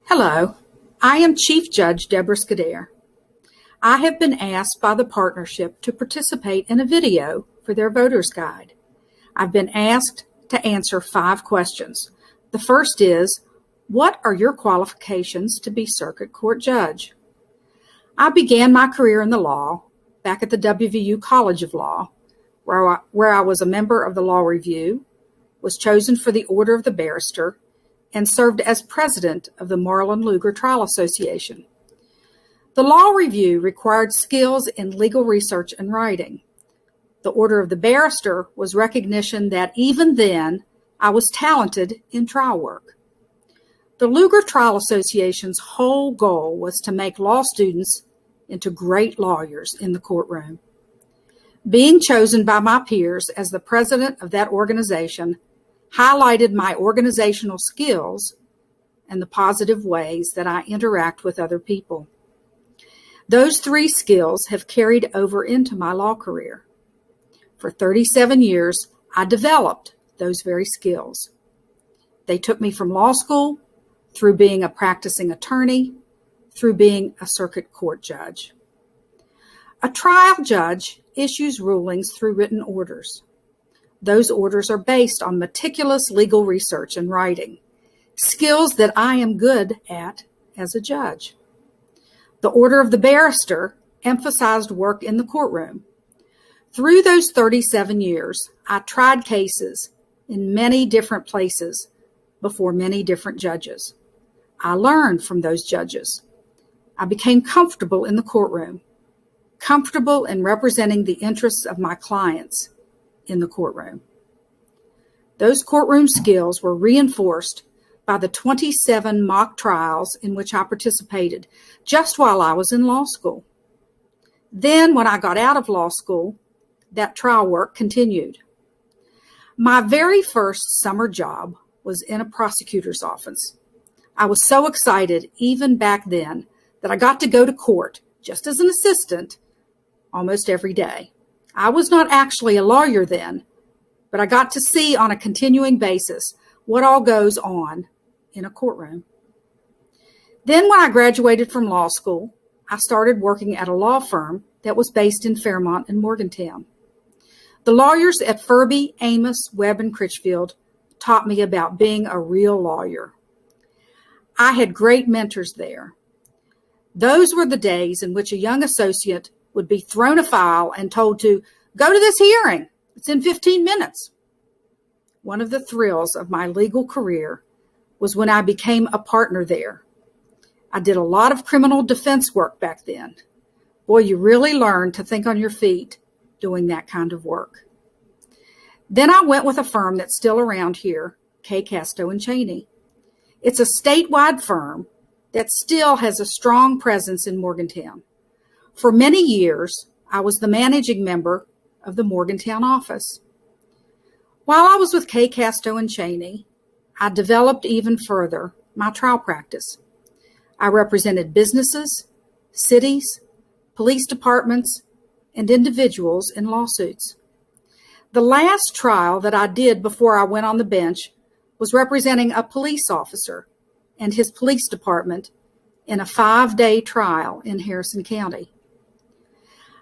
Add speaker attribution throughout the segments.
Speaker 1: Hello, I am Chief Judge Debra Scudiere. I have been asked by the partnership to participate in a video for their voter's guide. I've been asked to answer 5 questions. The first is, what are your qualifications to be circuit court judge? I began my career in the law back at the WVU College of Law, where I was a member of the Law Review, was chosen for the Order of the Barrister, and served as president of the Marlin Lugar Trial Association. The Law Review required skills in legal research and writing. The Order of the Barrister was recognition that even then I was talented in trial work. The Lugar Trial Association's whole goal was to make law students into great lawyers in the courtroom. Being chosen by my peers as the president of that organization highlighted my organizational skills and the positive ways that I interact with other people. Those 3 skills have carried over into my law career. For 37 years, I developed those very skills. They took me from law school, through being a practicing attorney, through being a circuit court judge. A trial judge issues rulings through written orders. Those orders are based on meticulous legal research and writing, skills that I am good at as a judge. The Order of the Barrister emphasized work in the courtroom. Through those 37 years, I tried cases in many different places before many different judges. I learned from those judges. I became comfortable in the courtroom, comfortable in representing the interests of my clients in the courtroom. Those courtroom skills were reinforced by the 27 mock trials in which I participated just while I was in law school. Then, when I got out of law school, that trial work continued. My very first summer job was in a prosecutor's office. I was so excited even back then that I got to go to court just as an assistant almost every day. I was not actually a lawyer then, but I got to see on a continuing basis what all goes on in a courtroom. Then when I graduated from law school, I started working at a law firm that was based in Fairmont and Morgantown. The lawyers at Furby, Amos, Webb, and Critchfield taught me about being a real lawyer. I had great mentors there. Those were the days in which a young associate would be thrown a file and told to go to this hearing. It's in 15 minutes. One of the thrills of my legal career was when I became a partner there. I did a lot of criminal defense work back then. Boy, you really learn to think on your feet doing that kind of work. Then I went with a firm that's still around here, K. Casto and Cheney. It's a statewide firm that still has a strong presence in Morgantown. For many years, I was the managing member of the Morgantown office. While I was with K. Casto and Cheney, I developed even further my trial practice. I represented businesses, cities, police departments, and individuals in lawsuits. The last trial that I did before I went on the bench was representing a police officer and his police department in a 5-day trial in Harrison County.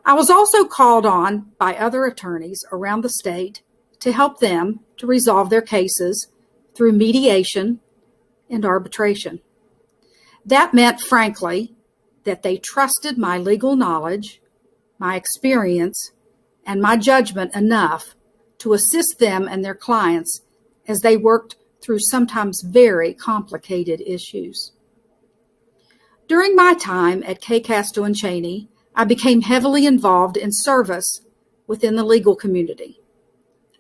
Speaker 1: I was also called on by other attorneys around the state to help them to resolve their cases through mediation and arbitration. That meant, frankly, that they trusted my legal knowledge, my experience, and my judgment enough to assist them and their clients as they worked through sometimes very complicated issues. During my time at K. Casto and Cheney, I became heavily involved in service within the legal community.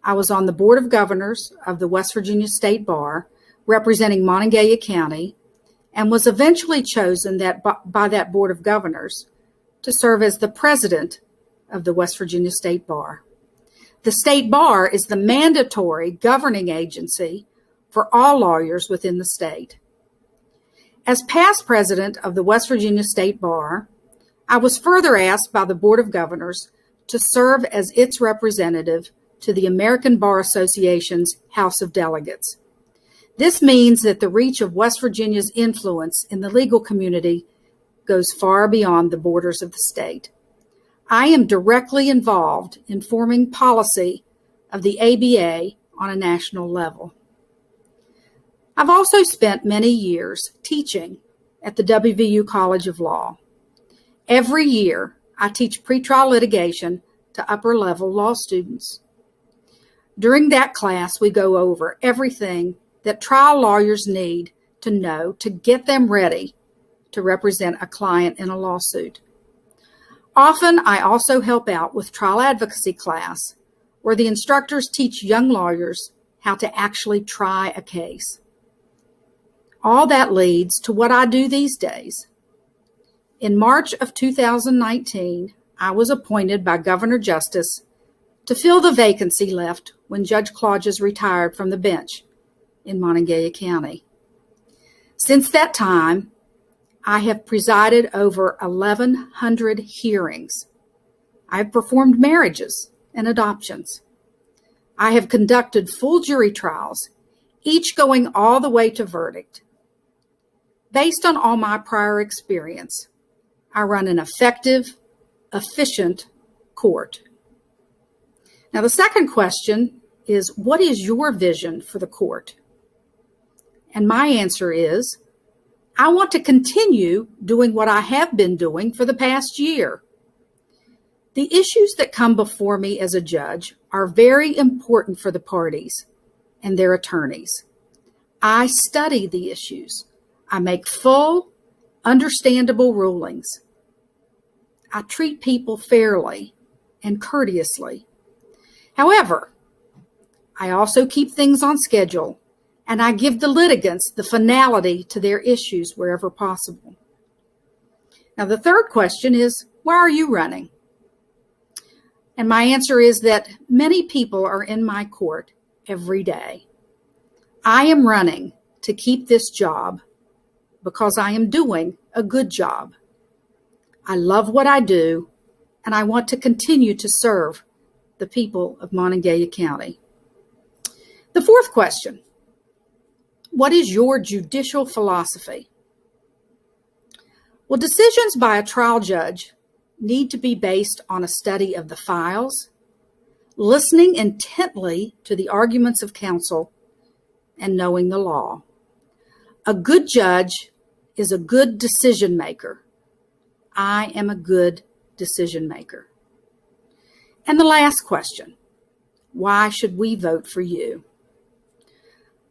Speaker 1: I was on the Board of Governors of the West Virginia State Bar, representing Monongalia County, and was eventually chosen by that Board of Governors to serve as the president of the West Virginia State Bar. The State Bar is the mandatory governing agency for all lawyers within the state. As past president of the West Virginia State Bar, I was further asked by the Board of Governors to serve as its representative to the American Bar Association's House of Delegates. This means that the reach of West Virginia's influence in the legal community goes far beyond the borders of the state. I am directly involved in forming policy of the ABA on a national level. I've also spent many years teaching at the WVU College of Law. Every year, I teach pretrial litigation to upper-level law students. During that class, we go over everything that trial lawyers need to know to get them ready to represent a client in a lawsuit. Often, I also help out with trial advocacy class, where the instructors teach young lawyers how to actually try a case. All that leads to what I do these days. In March of 2019, I was appointed by Governor Justice to fill the vacancy left when Judge Claudius retired from the bench in Monongalia County. Since that time, I have presided over 1,100 hearings. I have performed marriages and adoptions. I have conducted full jury trials, each going all the way to verdict. Based on all my prior experience, I run an effective, efficient court. Now, the second question is, what is your vision for the court? And my answer is, I want to continue doing what I have been doing for the past year. The issues that come before me as a judge are very important for the parties and their attorneys. I study the issues. I make full, understandable rulings. I treat people fairly and courteously. However, I also keep things on schedule, and I give the litigants the finality to their issues wherever possible. Now, the third question is, why are you running? And my answer is that many people are in my court every day. I am running to keep this job because I am doing a good job. I love what I do, and I want to continue to serve the people of Monongalia County. The fourth question, what is your judicial philosophy? Well, decisions by a trial judge need to be based on a study of the files, listening intently to the arguments of counsel, and knowing the law. A good judge is a good decision maker. I am a good decision maker. And the last question, why should we vote for you?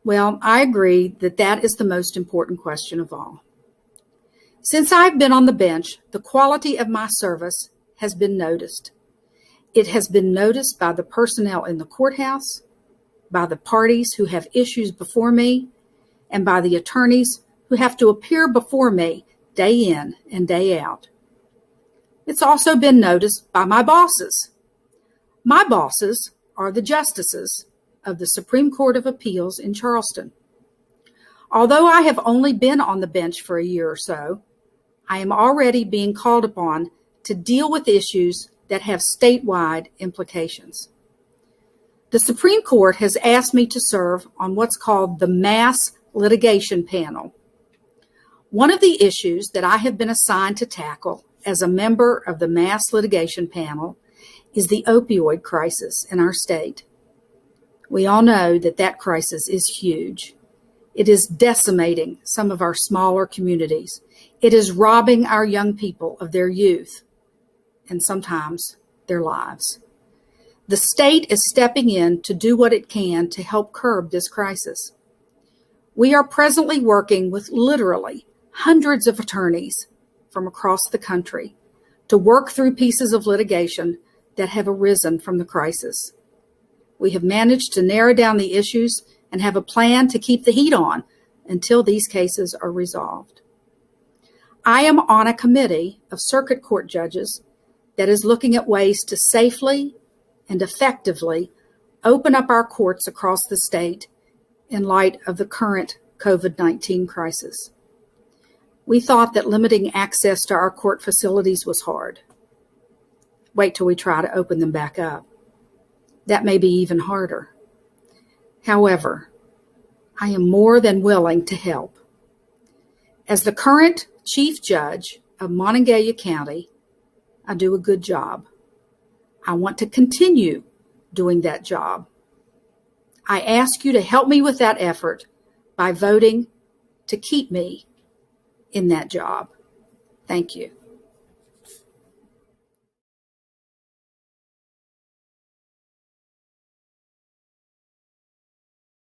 Speaker 1: Well, I agree that that is the most important question of all. Since I've been on the bench, the quality of my service has been noticed. It has been noticed by the personnel in the courthouse, by the parties who have issues before me, and by the attorneys who have to appear before me day in and day out. It's also been noticed by my bosses. My bosses are the justices of the Supreme Court of Appeals in Charleston. Although I have only been on the bench for a year or so, I am already being called upon to deal with issues that have statewide implications. The Supreme Court has asked me to serve on what's called the Mass Litigation Panel. One of the issues that I have been assigned to tackle as a member of the Mass Litigation Panel is the opioid crisis in our state. We all know that that crisis is huge. It is decimating some of our smaller communities. It is robbing our young people of their youth and sometimes their lives. The state is stepping in to do what it can to help curb this crisis. We are presently working with literally hundreds of attorneys from across the country to work through pieces of litigation that have arisen from the crisis. We have managed to narrow down the issues and have a plan to keep the heat on until these cases are resolved. I am on a committee of circuit court judges that is looking at ways to safely and effectively open up our courts across the state in light of the current COVID-19 crisis. We thought that limiting access to our court facilities was hard. Wait till we try to open them back up. That may be even harder. However, I am more than willing to help. As the current Chief Judge of Monongalia County, I do a good job. I want to continue doing that job. I ask you to help me with that effort by voting to keep me in that job. Thank you.